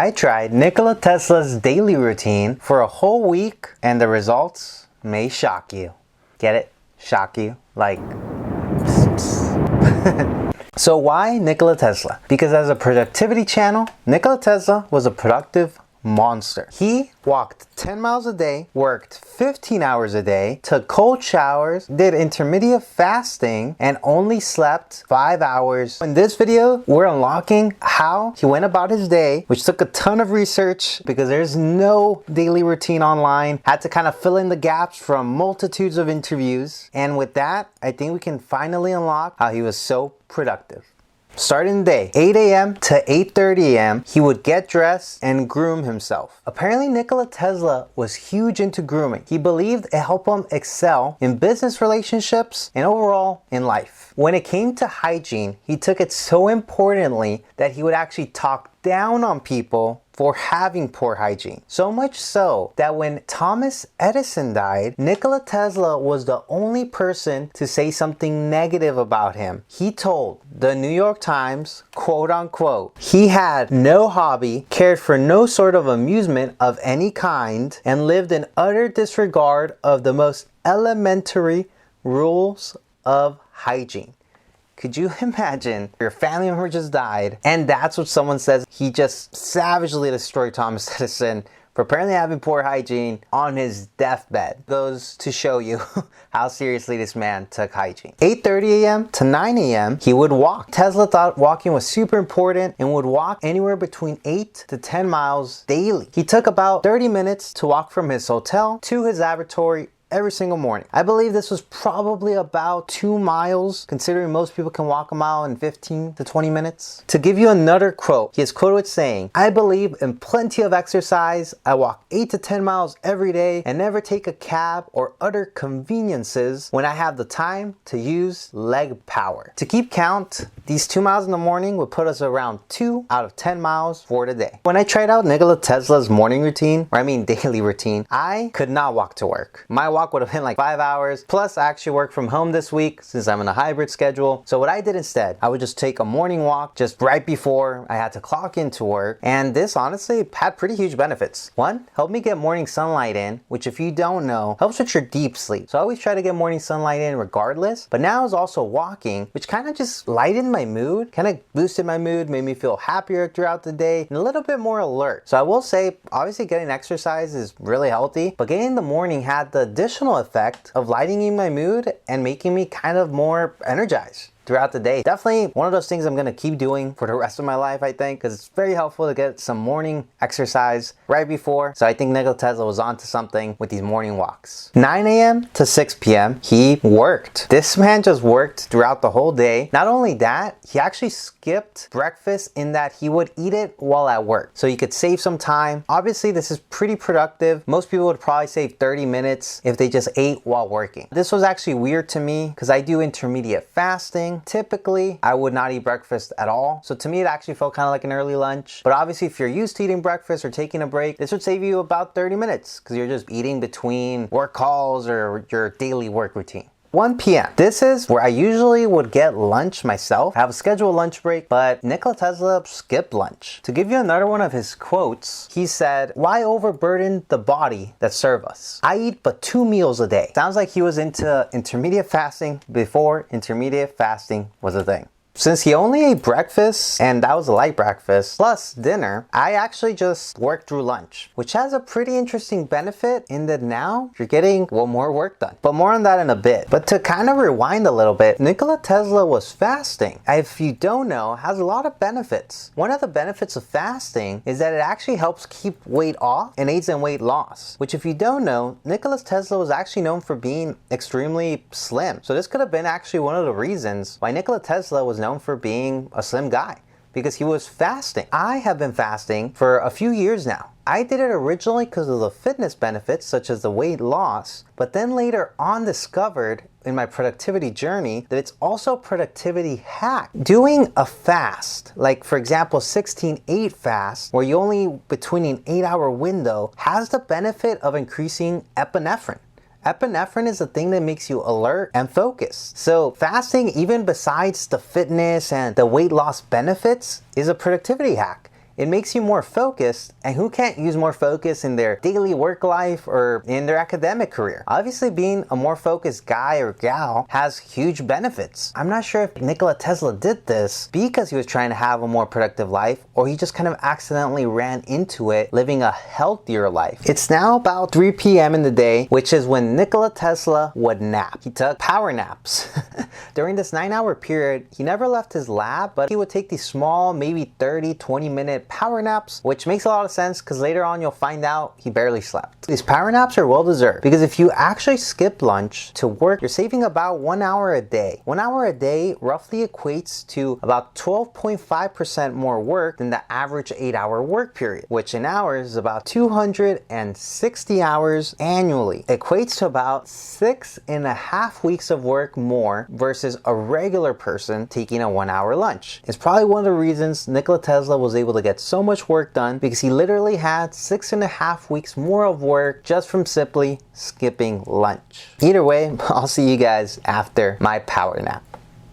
I tried Nikola Tesla's daily routine for a whole week, and the results may shock you. Get it? Shock you? Like, psst, psst. So why Nikola Tesla? Because as a productivity channel, Nikola Tesla was a productive monster. He walked 10 miles a day, worked 15 hours a day, took cold showers, did intermittent fasting, and only slept 5 hours. In this video, we're unlocking how he went about his day, which took a ton of research because there's no daily routine online. Had to kind of fill in the gaps from multitudes of interviews. And with that, I think we can finally unlock how he was so productive. Starting the day, 8 a.m. to 8:30 a.m., he would get dressed and groom himself. Apparently, Nikola Tesla was huge into grooming. He believed it helped him excel in business relationships and overall in life. When it came to hygiene, he took it so importantly that he would actually talk down on people for having poor hygiene. So much so that when Thomas Edison died, Nikola Tesla was the only person to say something negative about him. He told the New York Times, quote unquote, he had no hobby, cared for no sort of amusement of any kind, and lived in utter disregard of the most elementary rules of hygiene. Could you imagine your family member just died and that's what someone says? He just savagely destroyed Thomas Edison for apparently having poor hygiene on his deathbed. Goes to show you how seriously this man took hygiene. 8:30 a.m. to 9 a.m. he would walk. Tesla thought walking was super important and would walk anywhere between 8 to 10 miles daily. He took about 30 minutes to walk from his hotel to his laboratory every single morning. I believe this was probably about 2 miles, considering most people can walk a mile in 15 to 20 minutes. To give you another quote, he is quoted with saying, I believe in plenty of exercise. I walk 8 to 10 miles every day and never take a cab or other conveniences when I have the time to use leg power. To keep count, these 2 miles in the morning would put us around 2 out of 10 miles for the day. When I tried out Nikola Tesla's morning routine, or I mean daily routine, I could not walk to work. My walk would have been like 5 hours. Plus, I actually work from home this week since I'm in a hybrid schedule. So what I did instead, I would just take a morning walk just right before I had to clock into work. And this honestly had pretty huge benefits. One, helped me get morning sunlight in, which if you don't know, helps with your deep sleep. So I always try to get morning sunlight in regardless. But now I was also walking, which kind of just lightened my mood, kind of boosted my mood, made me feel happier throughout the day and a little bit more alert. So I will say, obviously getting exercise is really healthy, but getting in the morning had the additional effect of lightening my mood and making me kind of more energized throughout the day. Definitely one of those things I'm going to keep doing for the rest of my life, I think, because it's very helpful to get some morning exercise right before. So I think Nikola Tesla was onto something with these morning walks. 9 a.m. to 6 p.m. he worked. This man just worked throughout the whole day. Not only that, he actually skipped breakfast in that he would eat it while at work. So you could save some time. Obviously, this is pretty productive. Most people would probably save 30 minutes if they just ate while working. This was actually weird to me because I do intermediate fasting. Typically, I would not eat breakfast at all. So to me, it actually felt kind of like an early lunch. But obviously, if you're used to eating breakfast or taking a break, this would save you about 30 minutes because you're just eating between work calls or your daily work routine. 1 p.m. This is where I usually would get lunch myself. I have a scheduled lunch break, but Nikola Tesla skipped lunch. To give you another one of his quotes, he said, why overburden the body that serve us? I eat but 2 meals a day. Sounds like he was into intermediate fasting before intermediate fasting was a thing. Since he only ate breakfast, and that was a light breakfast, plus dinner, I actually just worked through lunch, which has a pretty interesting benefit in that now you're getting more work done. But more on that in a bit. But to kind of rewind a little bit, Nikola Tesla was fasting. If you don't know, has a lot of benefits. One of the benefits of fasting is that it actually helps keep weight off and aids in weight loss, which if you don't know, Nikola Tesla was actually known for being extremely slim. So this could have been actually one of the reasons why Nikola Tesla was known for being a slim guy, because he was fasting. I have been fasting for a few years now. I did it originally because of the fitness benefits such as the weight loss, but then later on discovered in my productivity journey that it's also a productivity hack. Doing a fast, like for example 16-8 fast, where you only between an 8-hour window, has the benefit of increasing epinephrine. Epinephrine is the thing that makes you alert and focused. So fasting, even besides the fitness and the weight loss benefits, is a productivity hack. It makes you more focused, and who can't use more focus in their daily work life or in their academic career? Obviously, being a more focused guy or gal has huge benefits. I'm not sure if Nikola Tesla did this because he was trying to have a more productive life, or he just kind of accidentally ran into it living a healthier life. It's now about 3 p.m. in the day, which is when Nikola Tesla would nap. He took power naps. During this 9-hour period, he never left his lab, but he would take these small, maybe 30-20 minute power naps, which makes a lot of sense because later on you'll find out he barely slept. These power naps are well deserved because if you actually skip lunch to work, you're saving about 1 hour a day. 1 hour a day roughly equates to about 12.5% more work than the average 8-hour work period, which in hours is about 260 hours annually. Equates to about 6.5 weeks of work more versus a regular person taking a 1-hour lunch. It's probably one of the reasons Nikola Tesla was able to get so much work done, because he literally had 6.5 weeks more of work just from simply skipping lunch. Either way, I'll see you guys after my power nap.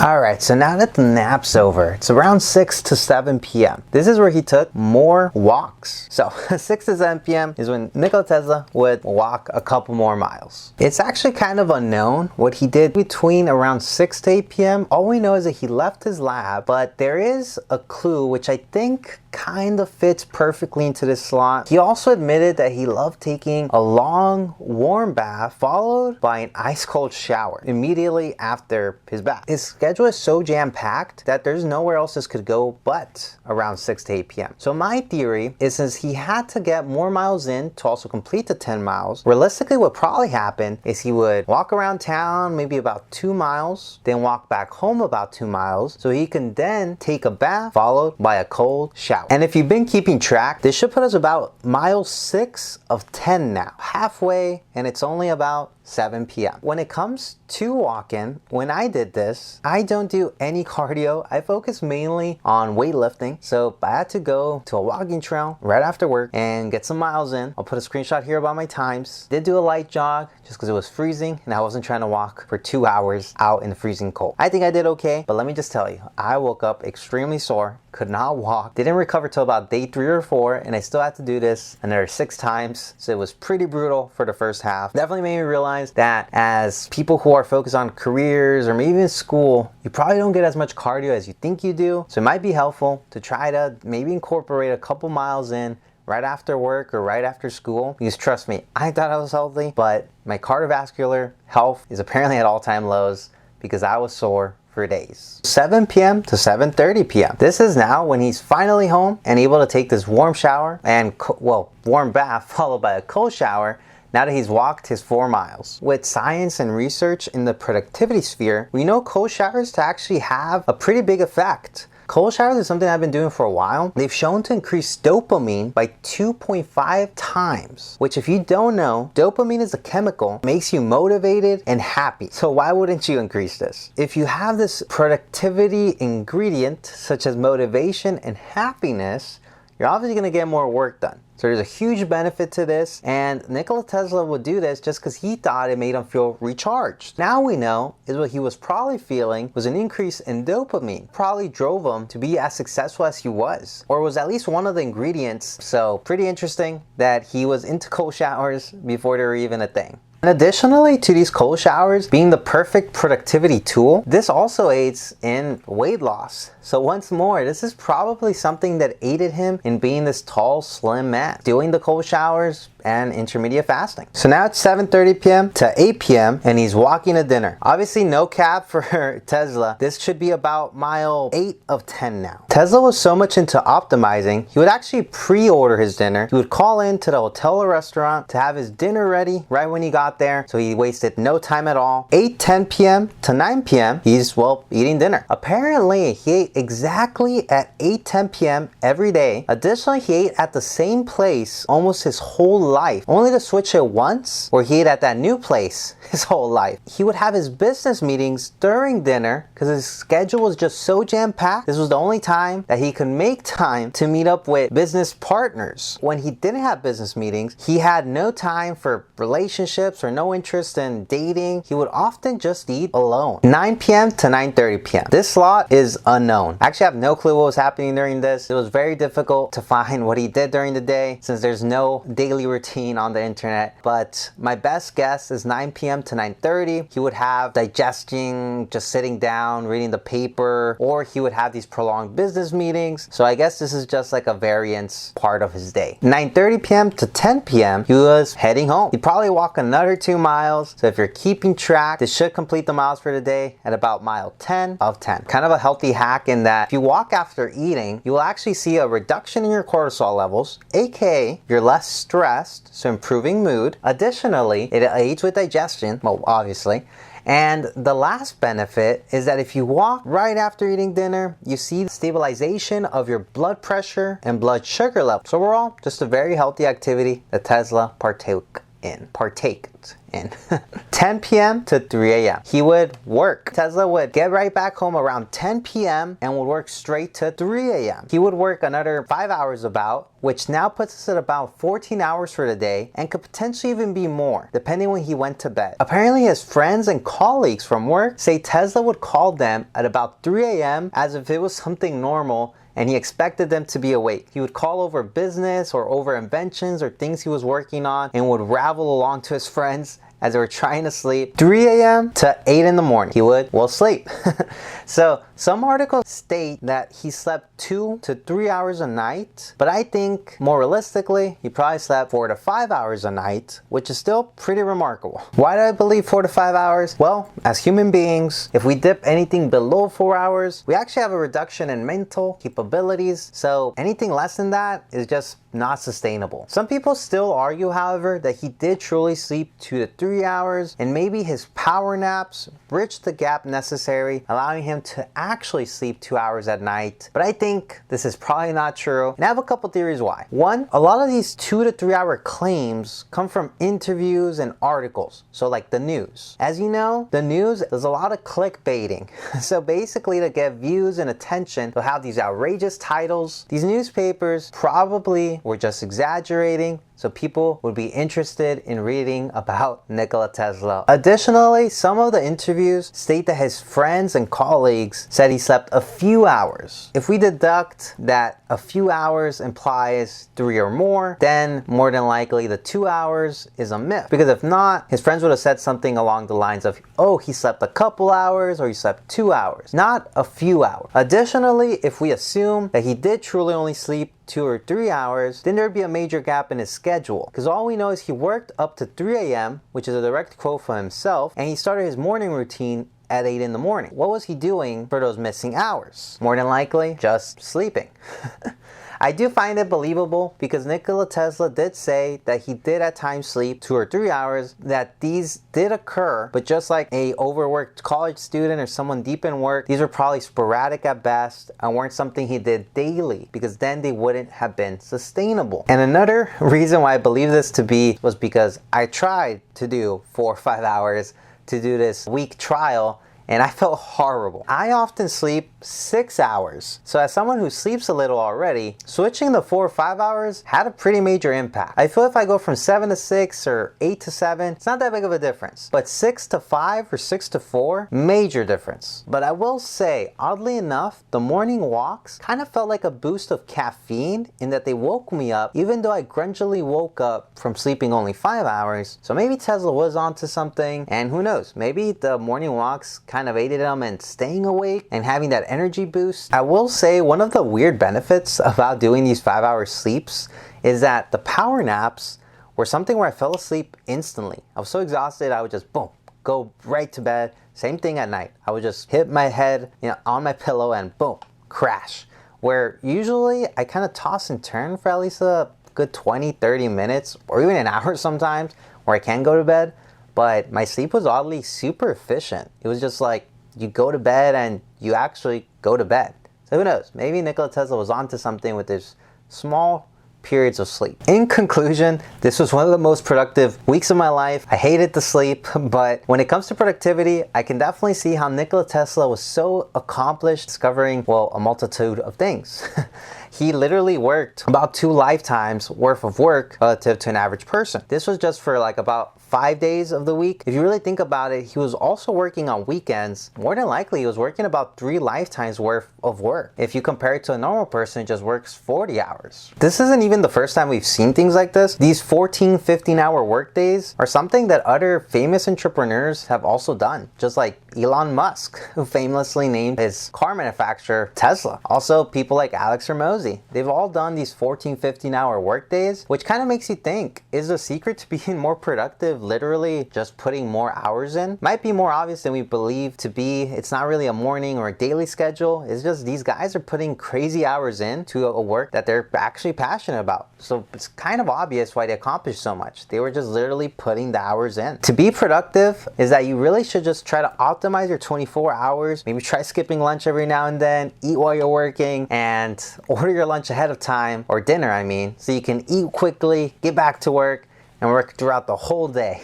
Alright, so now that the nap's over, it's around 6 to 7 p.m. This is where he took more walks. So 6 to 7 p.m. is when Nikola Tesla would walk a couple more miles. It's actually kind of unknown what he did between around 6 to 8 p.m. All we know is that he left his lab, but there is a clue which I think kind of fits perfectly into this slot. He also admitted that he loved taking a long warm bath followed by an ice cold shower immediately after his bath. His schedule is so jam-packed that there's nowhere else this could go but around 6 to 8 p.m. So my theory is, since he had to get more miles in to also complete the 10 miles, realistically what probably happened is he would walk around town maybe about 2 miles, then walk back home about 2 miles, so he can then take a bath followed by a cold shower. And if you've been keeping track, this should put us about mile 6 of 10 now. Halfway, and it's only about 7 p.m. When it comes to walking, when I did this, I don't do any cardio. I focus mainly on weightlifting. So I had to go to a walking trail right after work and get some miles in. I'll put a screenshot here about my times. Did do a light jog just because it was freezing and I wasn't trying to walk for 2 hours out in the freezing cold. I think I did okay, but let me just tell you, I woke up extremely sore, could not walk, didn't recover till about day 3 or 4, and I still had to do this another 6 times. So it was pretty brutal for the first half. Definitely made me realize that as people who are focused on careers or maybe in school, you probably don't get as much cardio as you think you do. So it might be helpful to try to maybe incorporate a couple miles in right after work or right after school. Because trust me, I thought I was healthy, but my cardiovascular health is apparently at all-time lows because I was sore for days. 7 p.m. to 7:30 p.m. This is now when he's finally home and able to take this warm shower and warm bath followed by a cold shower. Now that he's walked his 4 miles. With science and research in the productivity sphere, we know cold showers to actually have a pretty big effect. Cold showers is something I've been doing for a while. They've shown to increase dopamine by 2.5 times, which if you don't know, dopamine is a chemical, makes you motivated and happy. So why wouldn't you increase this? If you have this productivity ingredient, such as motivation and happiness, you're obviously gonna get more work done. So there's a huge benefit to this, and Nikola Tesla would do this just because he thought it made him feel recharged. Now we know is what he was probably feeling was an increase in dopamine. Probably drove him to be as successful as he was, or was at least one of the ingredients. So pretty interesting that he was into cold showers before they were even a thing. And additionally to these cold showers being the perfect productivity tool, this also aids in weight loss. So once more, this is probably something that aided him in being this tall, slim man, doing the cold showers and intermediate fasting. So now it's 7:30 p.m. to 8 p.m. and he's walking to dinner. Obviously no cap for Tesla. This should be about mile 8 of 10 now. Tesla was so much into optimizing, he would actually pre-order his dinner. He would call in to the hotel or restaurant to have his dinner ready right when he got there. So he wasted no time at all. 8:10 p.m. to 9 p.m. he's, eating dinner. Apparently he ate exactly at 8:10 p.m. every day. Additionally, he ate at the same place almost his whole life, only to switch it once where he ate at that new place his whole life. He would have his business meetings during dinner because his schedule was just so jam-packed. This was the only time that he could make time to meet up with business partners. When he didn't have business meetings, he had no time for relationships relationships or no interest in dating, he would often just eat alone. 9 p.m. to 9:30 p.m. This slot is unknown. I actually have no clue what was happening during this. It was very difficult to find what he did during the day since there's no daily routine on the internet. But my best guess is 9 p.m. to 9:30. He would have digesting, just sitting down, reading the paper, or he would have these prolonged business meetings. So I guess this is just like a variance part of his day. 9:30 p.m. to 10 p.m. he was heading home. He'd probably walk another 2 miles. So if you're keeping track, this should complete the miles for the day at about mile 10 of 10. Kind of a healthy hack in that if you walk after eating, you will actually see a reduction in your cortisol levels, aka you're less stressed, so improving mood. Additionally, it aids with digestion, well, obviously. And the last benefit is that if you walk right after eating dinner, you see the stabilization of your blood pressure and blood sugar levels. So overall, just a very healthy activity that Tesla partaked in. 10 p.m. to 3 a.m. he would work. Tesla would get right back home around 10 p.m. and would work straight to 3 a.m. He would work another 5 hours about, which now puts us at about 14 hours for the day and could potentially even be more, depending when he went to bed. Apparently his friends and colleagues from work say Tesla would call them at about 3 a.m. as if it was something normal and he expected them to be awake. He would call over business or over inventions or things he was working on and would ravel along to his friends as they were trying to sleep. 3 a.m. to 8 in the morning, he would, well, sleep. So some articles state that he slept 2 to 3 hours a night, but I think more realistically, he probably slept 4 to 5 hours a night, which is still pretty remarkable. Why do I believe 4 to 5 hours? Well, as human beings, if we dip anything below 4 hours, we actually have a reduction in mental capabilities. So anything less than that is just not sustainable. Some people still argue, however, that he did truly sleep 2 to 3 hours and maybe his power naps bridged the gap necessary, allowing him to actually sleep 2 hours at night. But I think this is probably not true, and I have a couple theories why. One, a lot of these 2 to 3 hour claims come from interviews and articles, so like the news. As you know, the news does a lot of clickbaiting. So basically to get views and attention, they'll have these outrageous titles. These newspapers probably were just exaggerating so people would be interested in reading about Nikola Tesla. Additionally, some of the interviews state that his friends and colleagues said he slept a few hours. If we deduct that a few hours implies 3 or more, then more than likely the 2 hours is a myth. Because if not, his friends would have said something along the lines of, oh, he slept a couple hours or he slept 2 hours, not a few hours. Additionally, if we assume that he did truly only sleep 2 or 3 hours, then there'd be a major gap in his schedule. Because all we know is he worked up to 3 a.m., which is a direct quote from himself, and he started his morning routine at 8 in the morning. What was he doing for those missing hours? More than likely, just sleeping. I do find it believable because Nikola Tesla did say that he did at times sleep 2 or 3 hours, that these did occur, but just like a overworked college student or someone deep in work, these were probably sporadic at best and weren't something he did daily, because then they wouldn't have been sustainable. And another reason why I believe this to be was because I tried to do 4 or 5 hours to do this week trial, and I felt horrible. I often sleep 6 hours. So as someone who sleeps a little already, switching to 4 or 5 hours had a pretty major impact. I feel if I go from 7 to 6 or 8 to 7, it's not that big of a difference. But 6 to 5 or 6 to 4, major difference. But I will say, oddly enough, the morning walks kind of felt like a boost of caffeine in that they woke me up, even though I grudgingly woke up from sleeping only 5 hours. So maybe Tesla was onto something, and who knows, maybe the morning walks kind of aided him in staying awake and having that energy boost. I will say one of the weird benefits about doing these 5 hour sleeps is that the power naps were something where I fell asleep instantly. I was so exhausted, I would just boom, go right to bed. Same thing at night. I would just hit my head, on my pillow and boom, crash. Where usually I kind of toss and turn for at least a good 20, 30 minutes or even an hour sometimes where I can go to bed. But my sleep was oddly super efficient. It was just like you go to bed and you actually go to bed. So who knows? Maybe Nikola Tesla was onto something with this small periods of sleep. In conclusion, this was one of the most productive weeks of my life. I hated the sleep, but when it comes to productivity, I can definitely see how Nikola Tesla was so accomplished discovering, well, a multitude of things. He literally worked about 2 lifetimes worth of work relative to an average person. This was just for like about 5 days of the week. If you really think about it, he was also working on weekends. More than likely, he was working about 3 lifetimes worth of work. If you compare it to a normal person who just works 40 hours. This isn't even the first time we've seen things like this. These 14, 15-hour work days are something that other famous entrepreneurs have also done. Just like Elon Musk, who famously named his car manufacturer Tesla. Also, people like Alex Hormozi. They've all done these 14, 15-hour work days, which kind of makes you think, is the secret to being more productive literally just putting more hours in? Might be more obvious than we believe to be. It's not really a morning or a daily schedule. It's just these guys are putting crazy hours in to a work that they're actually passionate about. So it's kind of obvious why they accomplished so much. They were just literally putting the hours in. To be productive is that you really should just try to optimize your 24 hours. Maybe try skipping lunch every now and then, eat while you're working, and order your lunch ahead of time, or dinner I mean, so you can eat quickly, get back to work, and work throughout the whole day.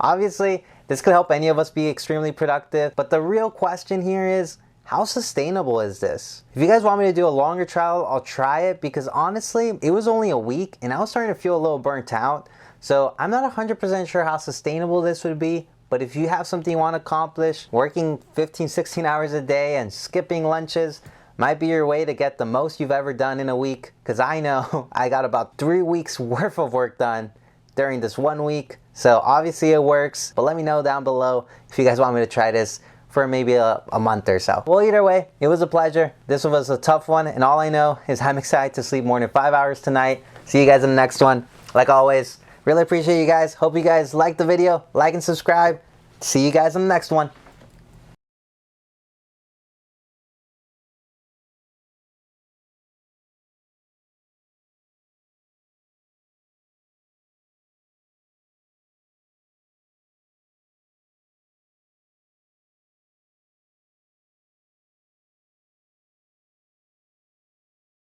Obviously, this could help any of us be extremely productive, but the real question here is, how sustainable is this? If you guys want me to do a longer trial, I'll try it, because honestly, it was only a week and I was starting to feel a little burnt out. So I'm not 100% sure how sustainable this would be, but if you have something you want to accomplish, working 15, 16 hours a day and skipping lunches might be your way to get the most you've ever done in a week, because I know I got about 3 weeks worth of work done during this 1 week. So obviously it works, but let me know down below if you guys want me to try this for maybe a month or so. Well, either way, it was a pleasure. This was a tough one, and all I know is I'm excited to sleep more than 5 hours tonight. See you guys in the next one. Like always, really appreciate you guys. Hope you guys liked the video. Like and subscribe. See you guys in the next one.